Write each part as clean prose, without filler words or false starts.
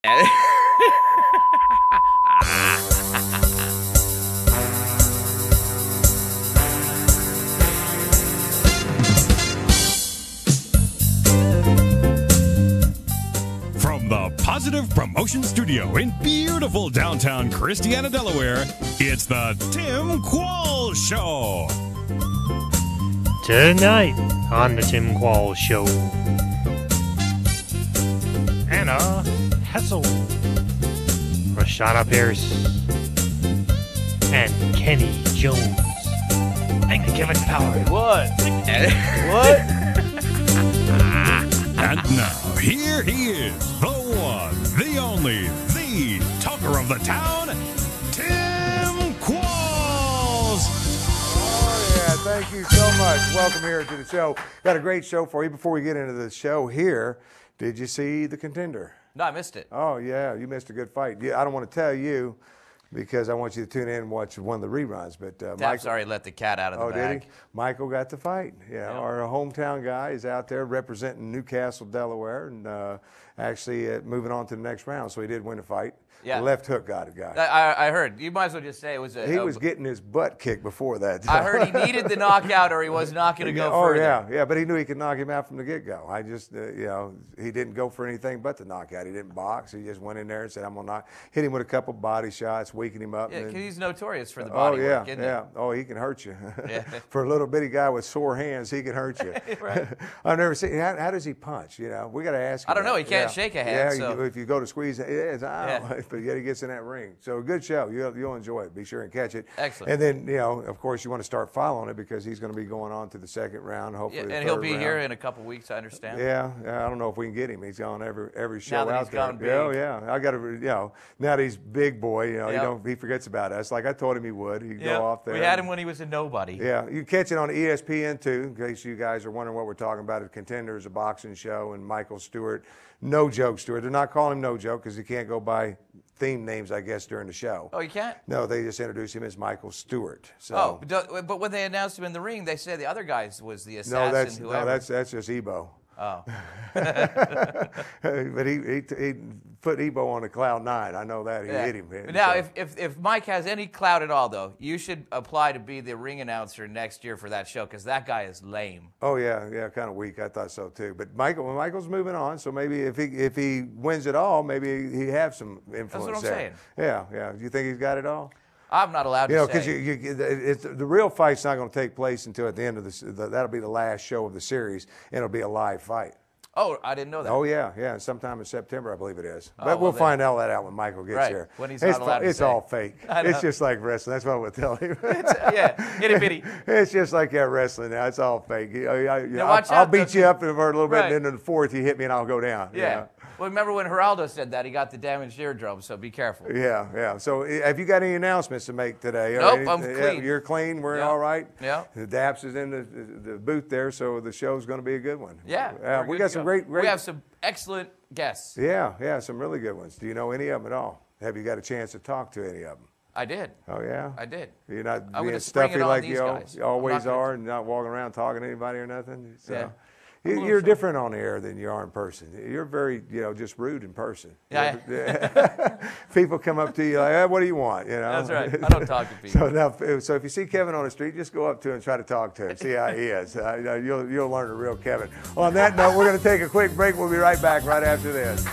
From the Positive Promotion Studio in beautiful downtown Christiana, Delaware, it's the Tim Qualls Show. Tonight on the Tim Qualls Show, Anna Hessel, Rashana Pierce, and Kenny Jones. And Kevin Power. What? What? And now, here he is, the one, the only, the talker of the town, Tim Qualls. Oh, yeah, thank you so much. Welcome here to the show. Got a great show for you. Before we get into the show here, did you see The Contender? No, I missed it. Oh, yeah, you missed a good fight. Yeah, I don't want to tell you because I want you to tune in and watch one of the reruns. But Tap's already let the cat out of the bag. Did he? Michael got to fight. Yeah, our hometown guy is out there representing Newcastle, Delaware, and actually moving on to the next round. So he did win a fight. Yeah. Left hook got a guy. I heard. You might as well just say it was He was getting his butt kicked before that. I heard he needed the knockout or he was not going to go further. Oh, yeah, but he knew he could knock him out from the get-go. I just, he didn't go for anything but the knockout. He didn't box. He just went in there and said, I'm going to hit him with a couple body shots, weaken him up. Yeah, because he's notorious for the body work, isn't he? Oh, he can hurt you. Yeah. For a little bitty guy with sore hands, he can hurt you. Right. I've never seen, how does he punch? We got to ask him. I don't know. He can't shake a hand. Yeah, so. if you go to squeeze it, but yet he gets in that ring. So a good show. You'll enjoy it. Be sure and catch it. Excellent. And then, of course, you want to start following it because he's going to be going on to the second round, hopefully the and third he'll be round. here in a couple weeks, I understand. Yeah, I don't know if we can get him. He's on every show Now that out he's there. gone big. Oh, yeah. I got to, now that he's big boy, Yep. he forgets about us. Like I told him he would. He'd Yep. go off there. We had him when he was a nobody. Yeah, you catch it on ESPN too, in case you guys are wondering what we're talking about. A Contender is a boxing show, and Michael Stewart, No Joke Stewart. They're not calling him No Joke because he can't go by theme names, I guess, during the show. Oh, you can't? No, they just introduced him as Michael Stewart. So. But when they announced him in the ring, they said the other guy was the assassin. No, that's just Ebo. Oh. But he put Ebo on a cloud nine. I know that. He hit him. Now, if Mike has any clout at all, though, you should apply to be the ring announcer next year for that show because that guy is lame. Oh, yeah, kind of weak. I thought so, too. But Michael's moving on, so maybe if he wins it all, maybe he have some influence. That's what I'm there. saying. Yeah. Do you think he's got it all? I'm not allowed to say. Because the real fight's not going to take place until at the end of that'll be the last show of the series, and it'll be a live fight. Oh, I didn't know that. Oh, yeah. Sometime in September, I believe it is. Oh, but we'll find all that out when Michael gets here. When he's not allowed to It's say. all fake. It's just like wrestling. That's what we'll tell him. Itty bitty. It's just like that wrestling now. It's all fake. watch I'll out, beat you up for a little bit, Right. and then in the fourth, you hit me, and I'll go down. Yeah. Well, remember when Geraldo said that? He got the damaged eardrum, so be careful. Yeah. So have you got any announcements to make today? Nope, I'm clean. You're clean? We're all right? Yeah. The Daps is in the booth there, so the show's going to be a good one. Yeah. We got some great... We have some excellent guests. Yeah, some really good ones. Do you know any of them at all? Have you got a chance to talk to any of them? I did. Oh, yeah? I did. You're not I'm being gonna spring stuffy it on like these you guys. always I'm not are and not walking around talking to anybody or nothing? So. Yeah. You're different on the air than you are in person. You're very, just rude in person. Yeah. People come up to you like, hey, what do you want? That's right. I don't talk to people. So if you see Kevin on the street, just go up to him and try to talk to him. See how he is. You'll learn the real Kevin. On that note, we're going to take a quick break. We'll be right back right after this.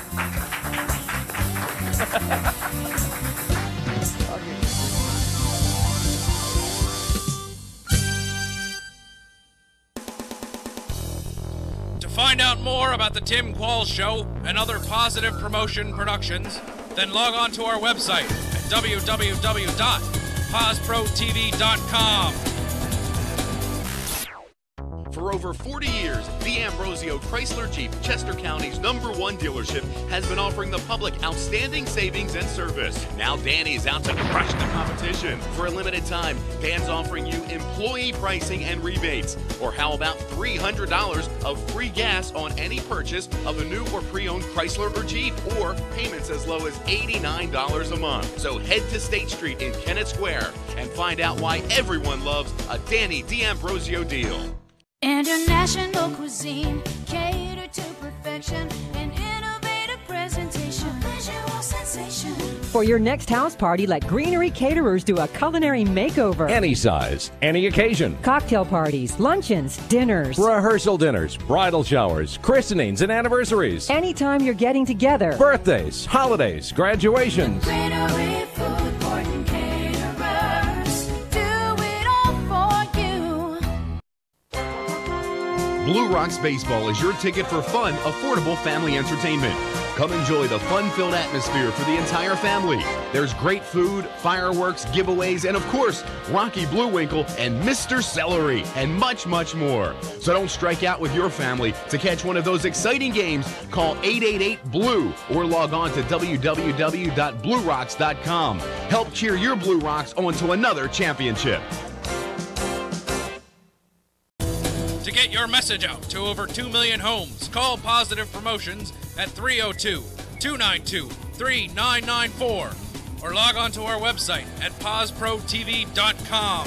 To find out more about the Tim Qualls Show and other Positive Promotion productions, then log on to our website at www.posprotv.com. For over 40 years, the Ambrosio Chrysler Jeep, Chester County's #1 dealership, has been offering the public outstanding savings and service. Now Danny's out to crush the competition. For a limited time, Dan's offering you employee pricing and rebates. Or how about $300 of free gas on any purchase of a new or pre-owned Chrysler or Jeep, or payments as low as $89 a month. So head to State Street in Kennett Square and find out why everyone loves a Danny D'Ambrosio deal. International cuisine, catered to perfection, an innovative presentation. For your next house party, let Greenery Caterers do a culinary makeover. Any size, any occasion. Cocktail parties, luncheons, dinners. Rehearsal dinners, bridal showers, christenings, and anniversaries. Anytime you're getting together. Birthdays, holidays, graduations. Greenery Food Court and Caterers, do it all for you. Blue Rocks Baseball is your ticket for fun, affordable family entertainment. Come enjoy the fun-filled atmosphere for the entire family. There's great food, fireworks, giveaways, and of course, Rocky Bluewinkle and Mr. Celery, and much, much more. So don't strike out with your family. To catch one of those exciting games, call 888-BLUE or log on to www.bluerocks.com. Help cheer your Blue Rocks on to another championship. To get your message out to over 2 million homes, call Positive Promotions at 302-292-3994 or log on to our website at PosProTV.com.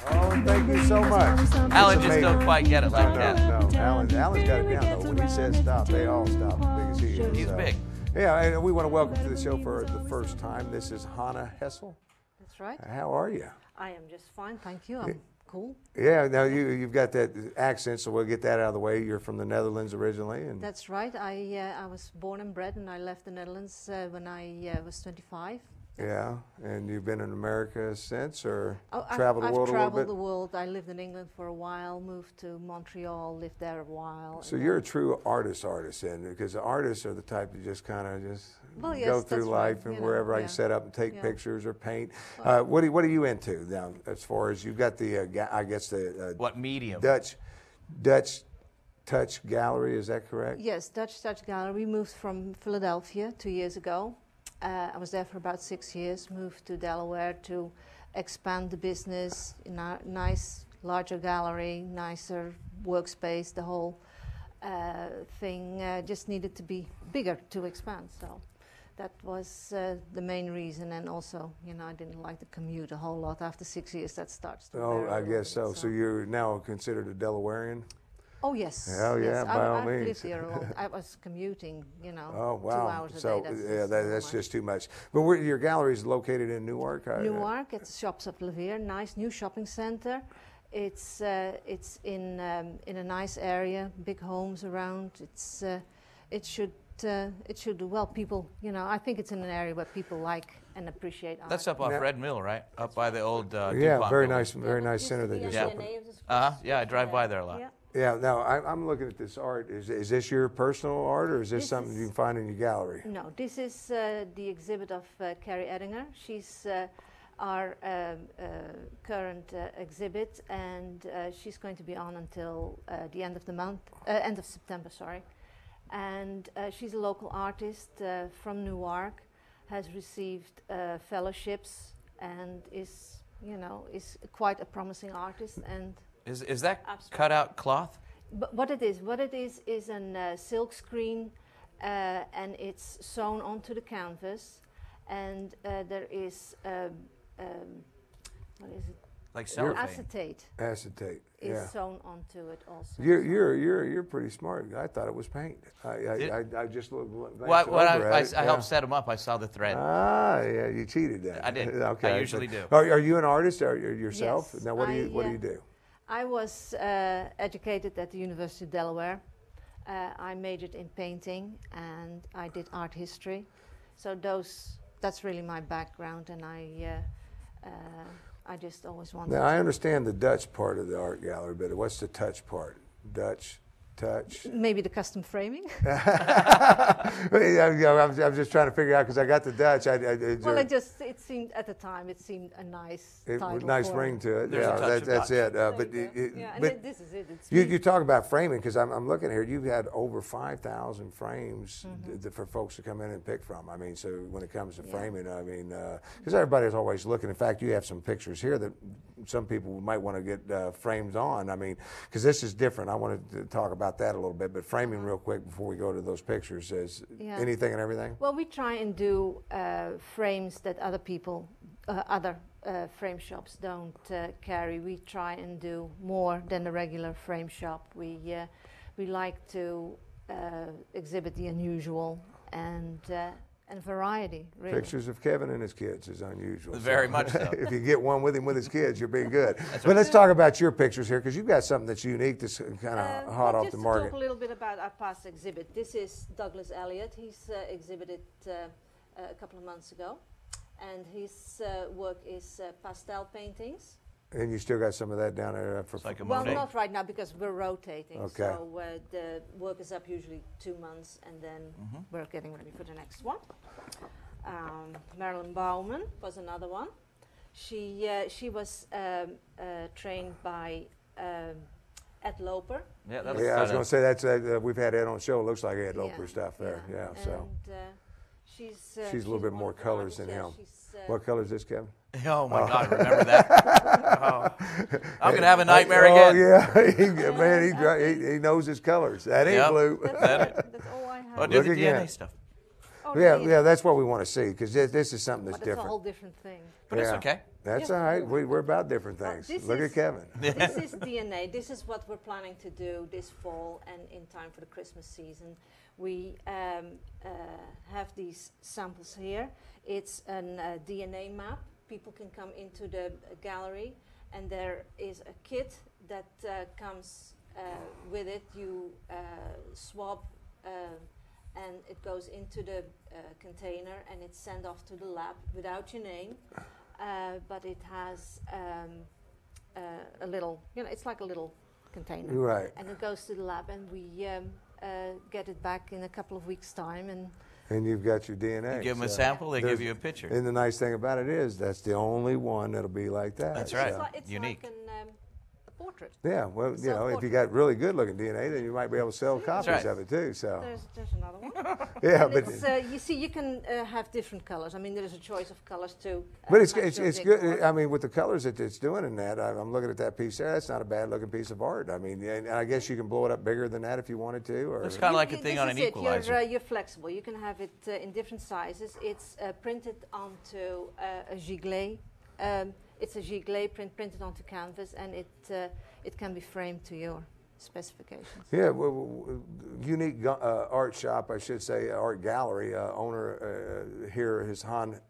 Oh, and thank you so much. Alan It's just don't amazing. quite get it like that. No, Alan's got it down though. When he says stop, they all stop. As big as he is. He's big. Yeah, and we want to welcome to the show for the first time. This is Hannah Hessel. That's right. How are you? I am just fine, thank you. I'm cool. Yeah, now you've got that accent, so we'll get that out of the way. You're from the Netherlands originally, and That's right. I was born and bred, and I left the Netherlands when I was 25. yeah, and you've been in America since, or Oh, traveled the world I've a little traveled bit. the world. I lived in England for a while, moved to Montreal, lived there a while. So and you're a then- true artist, then, because the artists are the type that just kind of Well, yes, go through that's right, life and you know, wherever I yeah. can set up and take Yeah. pictures or paint. What are you into now? As far as you've got the, I guess the What medium? Dutch Touch Gallery, is that correct? Yes, Dutch Touch Gallery. We moved from Philadelphia 2 years ago. I was there for about 6 years, moved to Delaware to expand the business, in a nice, larger gallery, nicer workspace, the whole thing just needed to be bigger to expand. So that was the main reason. And also, I didn't like the commute a whole lot. After 6 years, that starts to Oh, wear a I little guess bit, so. So you're now considered a Delawarean? Oh, yes. Hell yeah, yes. by all I've means. lived here a long. I was commuting, Oh, wow. 2 hours a So, day. yeah, that's much. just too much. But your gallery is located in Newark? Newark, at the Shops of Levere, nice new shopping center. It's in a nice area, big homes around. It should do well. People, I think it's in an area where people like and appreciate art. That's up off Red Mill, right? Up by the old Yeah, DuPont very building. nice, very nice center they just Yeah. opened. Yeah, I drive by there a lot. Yeah. Yeah, now I'm looking at this art. Is this your personal art, or is this This something is- you can find in your gallery? No, this is the exhibit of Carrie Edinger. She's our current exhibit, and she's going to be on until the end of the month, end of September, sorry. And she's a local artist from Newark, has received fellowships, and is quite a promising artist. And Is that Absolutely. cut out cloth? but what it is a silk screen, and it's sewn onto the canvas, and there is what is it? Like cellophane? Acetate Acetate. is Yeah. sewn onto it also. You're pretty smart. I thought it was paint. I just looked. Well, when I I helped set them up, I saw the thread. Ah, yeah, you cheated then. I did. Okay. I usually do. Are you an artist yourself? Yes, Now, what do you do? I was educated at the University of Delaware. I majored in painting, and I did art history. So that's really my background, and I just always wanted Now, to. I understand the Dutch part of the art gallery, but what's the touch part? Dutch touch. Maybe the custom framing. I'm just trying to figure out because I got the Dutch. Well, it seemed at the time a nice title. Nice for ring to it. There's a Yeah, touch of that's Dutch. it. There you go. Yeah, and this is it. It's You talk about framing because I'm looking here. You've had over 5,000 frames for folks to come in and pick from. I mean, so when it comes to framing, I mean, because everybody's always looking. In fact, you have some pictures here that some people might want to get framed on. I mean, because this is different. I wanted to talk about that a little bit, but framing real quick before we go to those pictures is anything and everything. Well, we try and do frames that other people other frame shops don't carry. We try and do more than the regular frame shop. We like to exhibit the unusual and variety, really. Pictures of Kevin and his kids is unusual. Very much so. If you get one with him with his kids, you're being good. But let's talk about your pictures here, because you've got something that's unique, that's kind of hot off the market. Just to talk a little bit about our past exhibit. This is Douglas Elliott. He's exhibited a couple of months ago, and his work is pastel paintings. And you still got some of that down there for like a Well, Monet. not right now because we're rotating. Okay. So the work is up usually 2 months, and then we're getting ready for the next one. Marilyn Bauman was another one. She was trained by Ed Loper. Yeah, that I was going to say that's we've had Ed on the show. It looks like Ed Loper Yeah, stuff there. Yeah. So she's she's a little bit one more of the colors than models. him. Yeah, she's, What color is this, Kevin? Oh my God! Remember that? Oh. I'm gonna have a nightmare again. Oh yeah, he knows his colors. That ain't blue. That's all I have. Oh, do Look the again. DNA stuff. Oh, Yeah, really? yeah, that's what we want to see, because this is something that's But it's a different. whole different thing. But it's okay. That's Yeah. all right. We're about different things. This Look is- at Kevin. This is DNA. This is what we're planning to do this fall and in time for the Christmas season. We have these samples here. It's a DNA map. People can come into the gallery, and there is a kit that comes with it. You swab, and it goes into the container, and it's sent off to the lab without your name. But it has a little, it's like a little container. Right. And it goes to the lab, and we get it back in a couple of weeks' time. And you've got your DNA. You give them a so sample, they give there's- you a picture. And the nice thing about it is that's the only one that'll be like that. That's right. so- It's Unique. like a portrait. Yeah, well, if you Self-portrait. got really good looking DNA, then you might be able to sell copies right. of it too. So There's another one. yeah, And but it's, you see, you can have different colors. I mean, there's a choice of colors too. but it's match your good. decor. I mean, with the colors that it's doing in that, I'm looking at that piece there. That's not a bad looking piece of art. I mean, and I guess you can blow it up bigger than that if you wanted to. Or Looks kind of like a You- thing this on an is it. equalizer. You're flexible. You can have it in different sizes. It's printed onto a giglet. It's a giglet printed onto canvas, and it can be framed to your specifications. yeah, unique art shop, I should say, art gallery owner here is Hannah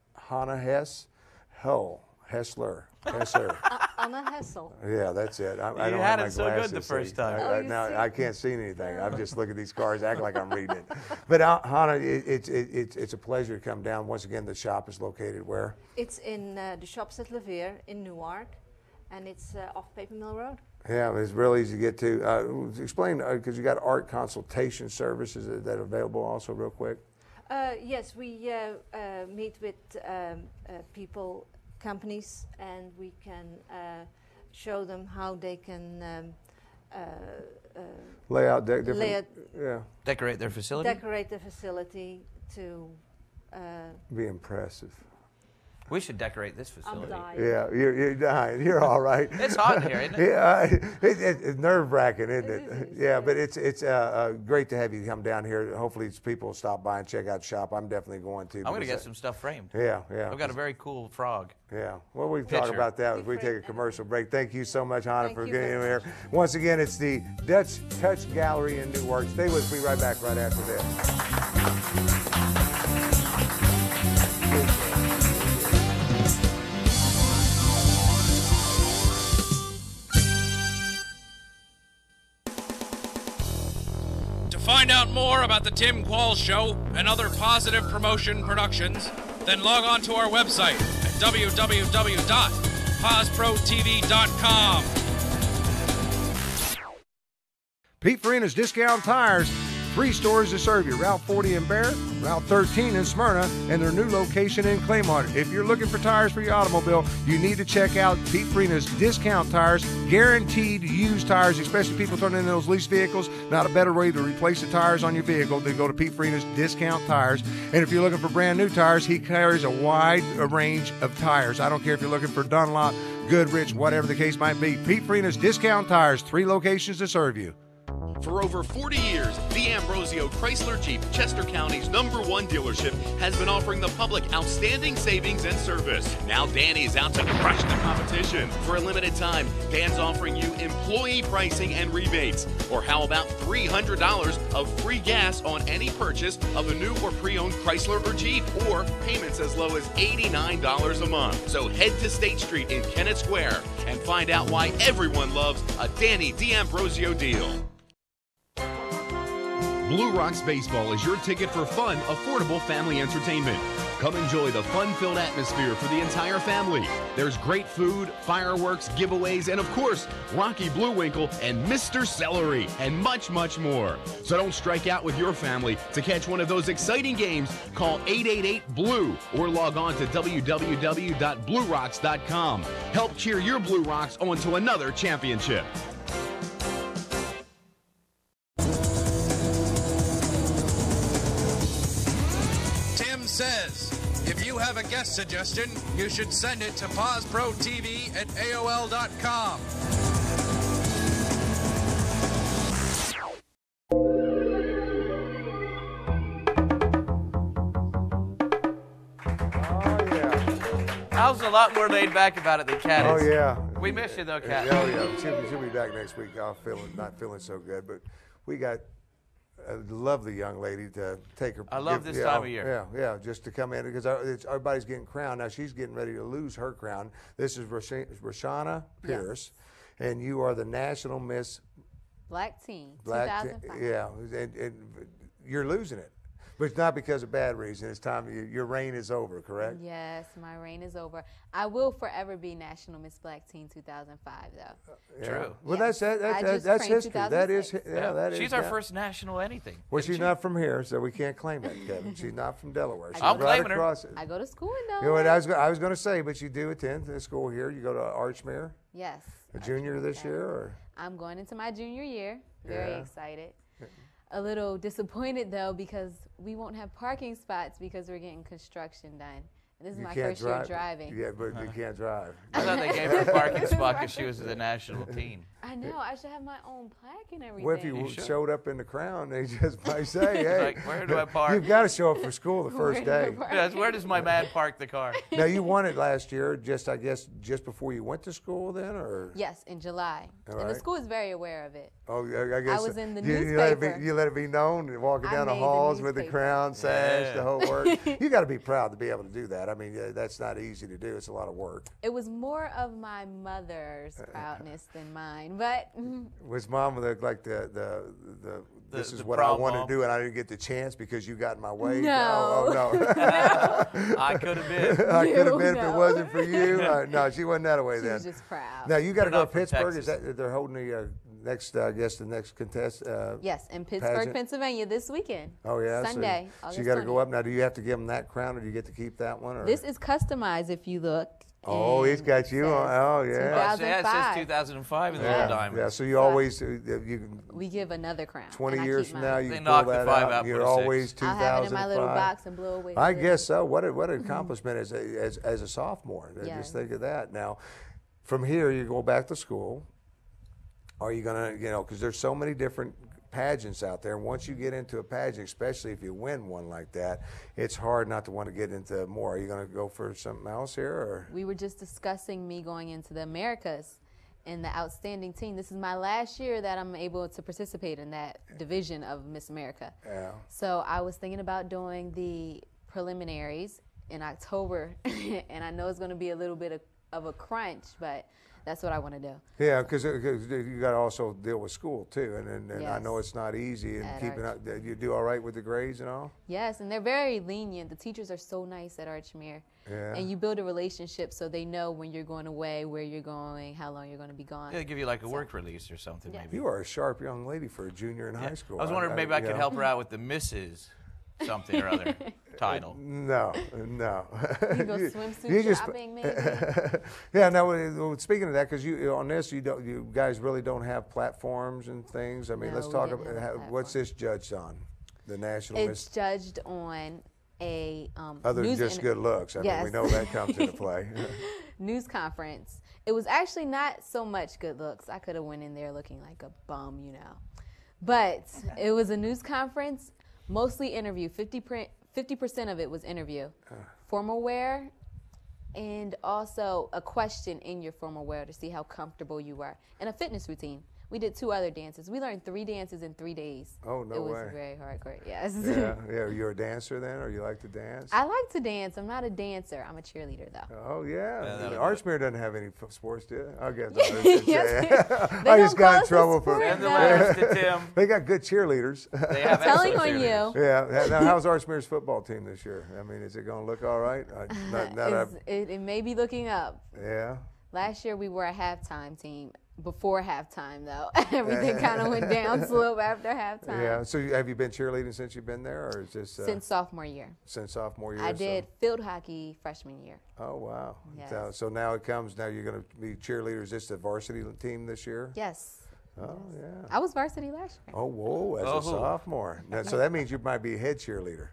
Hessler. Anna Hessel. Yeah, that's it. I You don't had have my it so good glasses, the first see. time. Oh, you Now see? I can't see anything. I'm just looking at these cards, act like I'm reading it. But Hannah, it's a pleasure to come down. Once again, the shop is located where? It's in the shops at Levere in Newark, and it's off Paper Mill Road. Yeah, it's real easy to get to. Explain, because you got art consultation services that are available also real quick. Yes, we meet with people, companies, and we can show them how they can Lay out different. lay it- Yeah, Decorate their facility. decorate the facility to. be impressive. We should decorate this facility. dying. Yeah, you're dying. You're all right. It's hot in here, isn't it? Yeah, it's nerve wracking, isn't it? It is, Yeah, but it's great to have you come down here. Hopefully, people will stop by and check out the shop. I'm definitely going to. I'm going to because get some stuff framed. Yeah. I've got a very cool frog. Yeah. Well, we can talk Picture. about that as we take a commercial break. Thank you so much, Hannah, Thank for you getting in very here. Once again, it's the Dutch Touch Gallery in Newark. Stay with us. We'll be right back right after this. To find out more about the Tim Qualls Show and other Positive Promotion productions, then log on to our website at www.posprotv.com. Pete Farina's Discount Tires. 3 stores to serve you. Route 40 in Barrett, Route 13 in Smyrna, and their new location in Claymont. If you're looking for tires for your automobile, you need to check out Pete Farina's Discount Tires. Guaranteed used tires, especially people turning in those leased vehicles. Not a better way to replace the tires on your vehicle than go to Pete Farina's Discount Tires. And if you're looking for brand new tires, he carries a wide range of tires. I don't care if you're looking for Dunlop, Goodrich, whatever the case might be. Pete Farina's Discount Tires, 3 locations to serve you. For over 40 years, the Ambrosio Chrysler Jeep, Chester County's #1 dealership, has been offering the public outstanding savings and service. Now Danny's out to crush the competition. For a limited time, Dan's offering you employee pricing and rebates. Or how about $300 of free gas on any purchase of a new or pre-owned Chrysler or Jeep, or payments as low as $89 a month. So head to State Street in Kennett Square and find out why everyone loves a Danny D'Ambrosio deal. Blue Rocks Baseball is your ticket for fun, affordable family entertainment. Come enjoy the fun-filled atmosphere for the entire family. There's great food, fireworks, giveaways, and of course, Rocky Bluewinkle and Mr. Celery, and much, much more. So don't strike out with your family. To catch one of those exciting games, call 888-BLUE or log on to www.bluerocks.com. Help cheer your Blue Rocks on to another championship. Says, if you have a guest suggestion, you should send it to PawsProTV@AOL.com. Al's a lot more laid back about it than Kat Oh is. yeah. We miss you though, Kat. Oh yeah. She'll be back next week. I'm not feeling so good, but we got a lovely young lady to take her. I love this time of year. Yeah, just to come in because everybody's getting crowned. Now she's getting ready to lose her crown. This is Roshana Pierce, and you are the National Miss Black Teen, Black 2005. Yeah, and you're losing it. But it's not because of bad reason. It's time, your reign is over, correct? Yes, my reign is over. I will forever be National Miss Black Teen 2005, though. Yeah. True. Well, Yes. that's history. That is, that is. She's our first national anything. Well, she's not from here, so we can't claim that, Kevin. She's not from Delaware. She's I'm right claiming her. across it. I go to school in You know what Delaware. I was going to say, but you do attend the school here. You go to Archmere, Yes. a junior this year, or? I'm going into my junior year. Very Yeah. excited. A little disappointed, though, because we won't have parking spots because we're getting construction done. And this is You my can't first year driving. Yeah, but you can't drive. I thought they gave her a parking spot because she was the national teen. I know. I should have my own plaque and everything. What if you showed up in the crown? They just might say, "Hey, Like, where do I park?" You've got to show up for school the first day." Yes, where does my man park the car? Now you won it last year, I guess, just before you went to school, then, or? Yes, in July. All And the right. school is very aware of it. Oh, I guess was in the you let newspaper. it be known, and walking I down the made the halls with the newspaper. crown, sash, Yeah. the whole work. You got to be proud to be able to do that. I mean, that's not easy to do. It's a lot of work. It was more of my mother's proudness than mine, but Was Mom like this is the what I prom want to mom? do, and I didn't get the chance because you got in my way? No. Oh, no. I could have been. I could have been if it No. wasn't for you. No, she wasn't that way she then. was just proud. Now you got to They're go not to from Pittsburgh. Is Texas. that they're holding the next? I guess the next contest. Yes, in Pittsburgh, pageant? Pennsylvania this weekend. Oh yeah, Sunday. So you got to go up now. Do you have to give them that crown, or do you get to keep that one? Or? This is customized if you look. Oh, he's got you on. Oh yeah. Well, yeah, it says 2005. 2005 in the Yeah, little diamond. yeah. So you always you can. We give another crown. 20 and I years keep from mine. now, you They can knock pull the that 5 out. out, You're put a 6. always 2005. I'll have it in my little box and blow away. I with it. guess so. What an accomplishment as a sophomore. Yeah. Just think of that. Now, from here, you go back to school. Are you gonna, because there's so many different pageants out there. And once you get into a pageant, especially if you win one like that, it's hard not to want to get into more. Are you going to go for something else here? Or? We were just discussing me going into the Americas in the outstanding team. This is my last year that I'm able to participate in that division of Miss America. Yeah. So I was thinking about doing the preliminaries in October, and I know it's going to be a little bit of a crunch, but that's what I want to do. Yeah, because you got to also deal with school too, and I Yes. know it's not easy. And At keeping Arch. up, you do all right with the grades and all. Yes, and they're very lenient. The teachers are so nice at Archmere. Yeah. And you build a relationship so they know when you're going away, where you're going, how long you're going to be gone. Yeah, they give you like a work release or something, maybe. You are a sharp young lady for a junior in high school. I was wondering if maybe I could you know. help her out with the Mrs. something or other title. No. You go swimsuit you just- shopping, maybe? Yeah. Now, speaking of that, because on this, you guys really don't have platforms and things. I mean, No, let's we talk didn't about have a what's this judged on, the national It's Miss. judged on a Other than news just good looks. I mean, we Yes. know that comes into play. news conference. It was actually not so much good looks. I could have went in there looking like a bum, But it was a news conference, mostly interview. 50% of it was interview. Formal wear, and also a question in your formal wear to see how comfortable you were, and a fitness routine. We did 2 other dances. We learned 3 dances in 3 days. Oh, no way. It was very hardcore, yes. Yeah. You're a dancer then, or you like to dance? I like to dance. I'm not a dancer. I'm a cheerleader, though. Oh, yeah. Yeah, Archmere doesn't have any sports, do they? I guess. I They just don't got call in us a trouble for sport, Send the letters to Tim. They got good cheerleaders. They have Telling excellent on cheerleaders. you. Yeah. Now, how's Archmere's football team this year? I mean, is it going to look all right? It may be looking up. Yeah. Last year we were a halftime team. Before halftime, though, everything kind of went down slope after halftime. Yeah. So have you been cheerleading since you've been there, or is just Since sophomore year. Since sophomore year. I did field hockey freshman year. Oh wow. Yes. So now it comes. Now you're going to be cheerleaders. Is this the varsity team this year? Yes. Oh yeah. I was varsity last year. Oh whoa! As a sophomore. Now, so that means you might be a head cheerleader.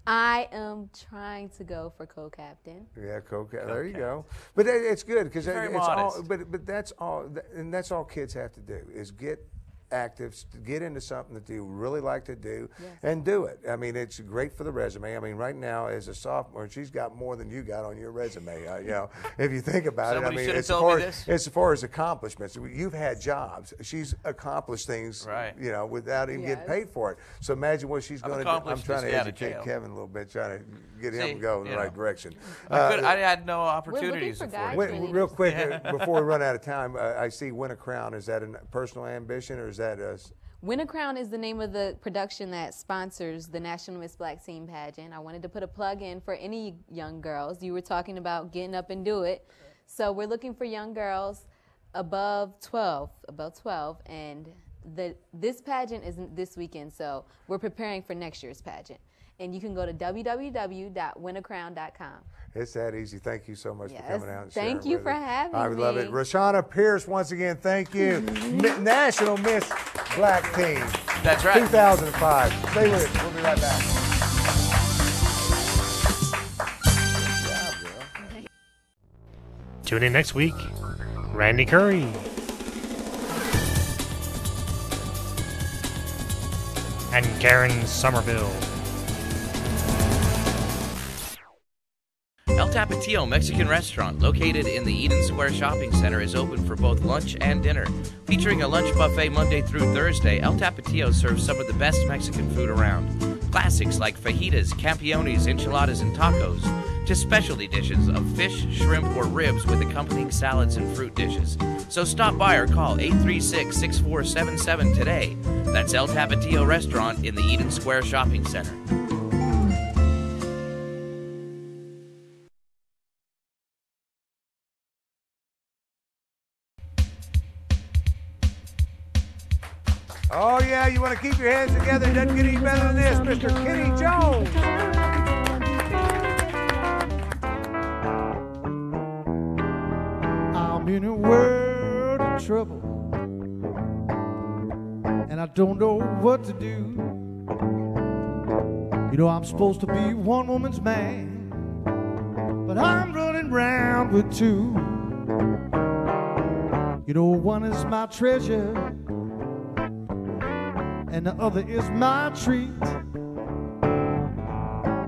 I am trying to go for co-captain. Yeah, there you go. But it's good because Very it's all. modest. But that's all, and that's all kids have to do is get active, get into something that you really like to do, and do it. I mean, it's great for the resume. I mean, right now as a sophomore, she's got more than you got on your resume. You know, if you think about it. I mean, should have as told far me this. as far as accomplishments, you've had jobs. She's accomplished things, Right. you know, without even getting paid for it. So imagine what she's going to do. I'm accomplished trying this to out of educate jail. Kevin a little bit, trying to get See, him to go in you the know. right direction. I had no We're opportunities looking for before. guys. Wait, real quick, before we run out of time, I see Win a Crown. Is that a personal ambition, or is that Win a Crown is the name of the production that sponsors the National Miss Black Teen Pageant. I wanted to put a plug in for any young girls. You were talking about getting up and do it. So we're looking for young girls above 12, and this pageant isn't this weekend, so we're preparing for next year's pageant. And you can go to www.winacrown.com. It's that easy. Thank you so much for coming out and Thank sharing you with for us. having I me. love it. Rashana Pierce, once again, thank you. National Miss Black Teen. That's right. 2005. Stay with us. We'll be right back. Tune in next week. Randy Curry. And Karen Somerville. El Tapatio Mexican restaurant, located in the Eden Square Shopping Center, is open for both lunch and dinner. Featuring a lunch buffet Monday through Thursday, El Tapatio serves some of the best Mexican food around. Classics like fajitas, campiones, enchiladas, and tacos, to specialty dishes of fish, shrimp, or ribs with accompanying salads and fruit dishes. So stop by or call 836-6477 today. That's El Tapatio Restaurant in the Eden Square Shopping Center. Oh, yeah, you want to keep your hands together. It doesn't get any better than this. Mr. Kenny Jones. I'm in a world of trouble, and I don't know what to do. You know, I'm supposed to be one woman's man, but I'm running round with two. You know, one is my treasure, and the other is my treat.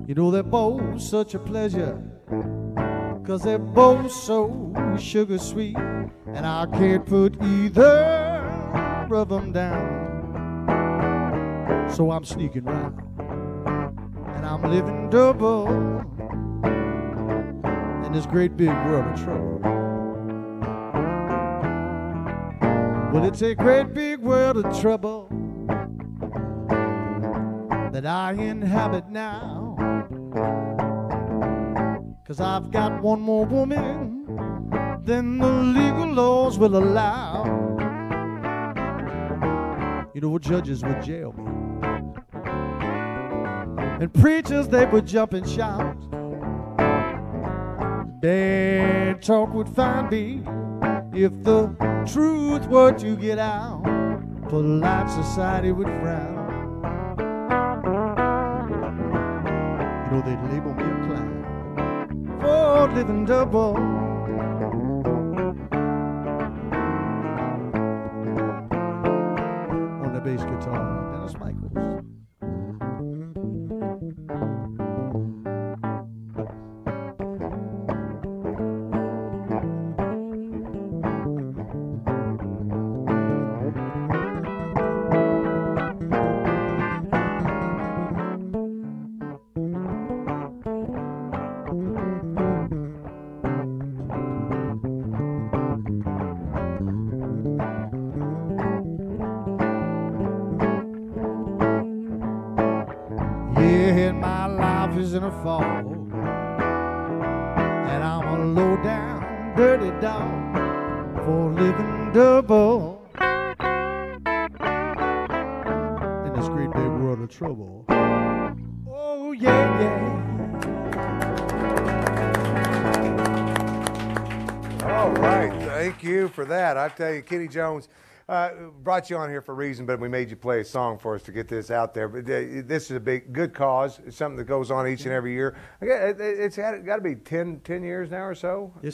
You know, they're both such a pleasure, 'cause they're both so sugar sweet, and I can't put either of them down. So I'm sneaking round, and I'm living double in this great big world of trouble. Well, it's a great big world of trouble that I inhabit now, 'cause I've got one more woman than the legal laws will allow. You know, judges would jail me, and preachers, they would jump and shout. Bad talk would find me if the truth were to get out. Polite society would frown. You know, they'd label me a clown for living double. On the bass guitar, Dennis Michaels. Yeah, my life is in a fall, and I'm a low down, dirty dog for living double in this great big world of trouble. Oh yeah, yeah. All right, thank you for that. I tell you, Kenny Jones brought you on here for a reason, but we made you play a song for us to get this out there. But this is a good cause. It's something that goes on each and every year. It's got to be 10 years now or so. I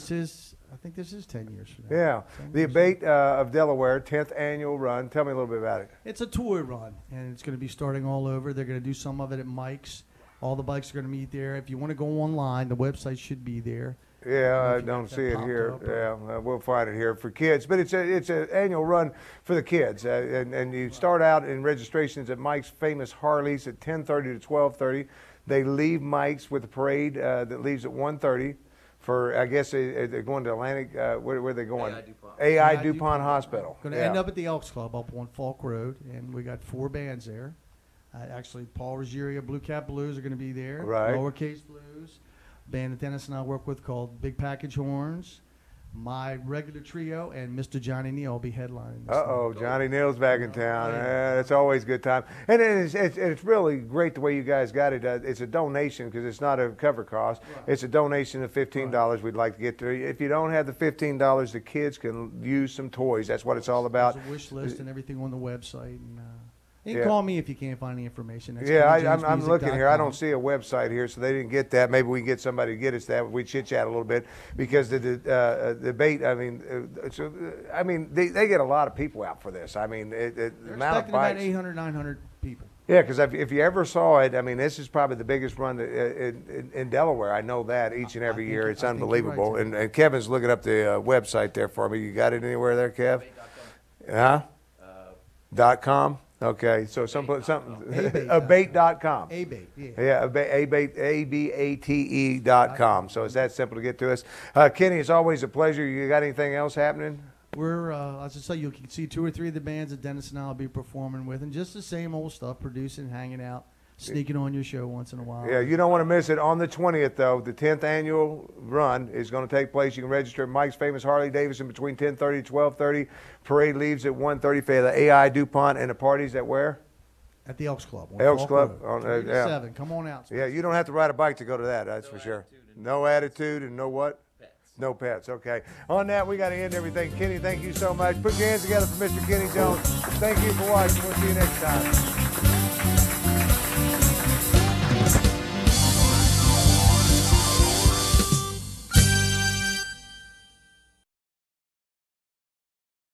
think this is 10 years from now. Yeah, the Abate of Delaware 10th annual run. Tell me a little bit about it. It's a toy run, and it's going to be starting all over. They're going to do some of it at Mike's. All the bikes are going to meet there. If you want to go online, the website should be there. Yeah, I don't see it here. Yeah, we'll find it here for kids. But it's an annual run for the kids, and you start out in registrations at Mike's Famous Harleys at 10:30 to 12:30. They leave Mike's with a parade that leaves at 1:30. For I guess they're going to Atlantic. Where are they going? AI DuPont Hospital. Going to end up at the Elks Club up on Falk Road, and we got 4 bands there. Actually, Paul Ruggiero, Blue Cap Blues are going to be there. Right. Lowercase Blues. Band that Dennis and I work with called Big Package Horns. My regular trio and Mr. Johnny Neal will be headlining. Johnny Neal's back in town. It's always a good time. And it's really great the way you guys got it. It's a donation because it's not a cover cost. Right. It's a donation of $15 we'd like to get to. If you don't have the $15, the kids can use some toys. That's what it's all about. There's a wish list and everything on the website. And, you can call me if you can't find any information. That's I'm looking here. I don't see a website here, so they didn't get that. Maybe we can get somebody to get us that. We chit-chat a little bit because the debate, they get a lot of people out for this. I mean, the amount of bikes. About 800, 900 people. Yeah, because if you ever saw it, I mean, this is probably the biggest run in Delaware. I know that each and every year. It's unbelievable. Right, and Kevin's looking up the website there for me. You got it anywhere there, Kev? .com? Okay, so abate.com. Abate, yeah. Yeah, abate, abate.com. So it's that simple to get to us. Kenny, it's always a pleasure. You got anything else happening? We're, as I say, you can see 2 or 3 of the bands that Dennis and I will be performing with, and just the same old stuff, producing, hanging out, sneaking on your show once in a while. Yeah, you don't want to miss it. On the 20th, though, the 10th annual run is going to take place. You can register at Mike's Famous Harley Davidson between 10:30 to 12:30. Parade leaves at 1:30 for the AI DuPont, and the party's at where? At the Elks Club. Elks Club. On 7. Come on out. Yeah, you don't have to ride a bike to go to that, that's for sure. No attitude and no what? No pets, okay. On that, we got to end everything. Kenny, thank you so much. Put your hands together for Mr. Kenny Jones. Thank you for watching. We'll see you next time.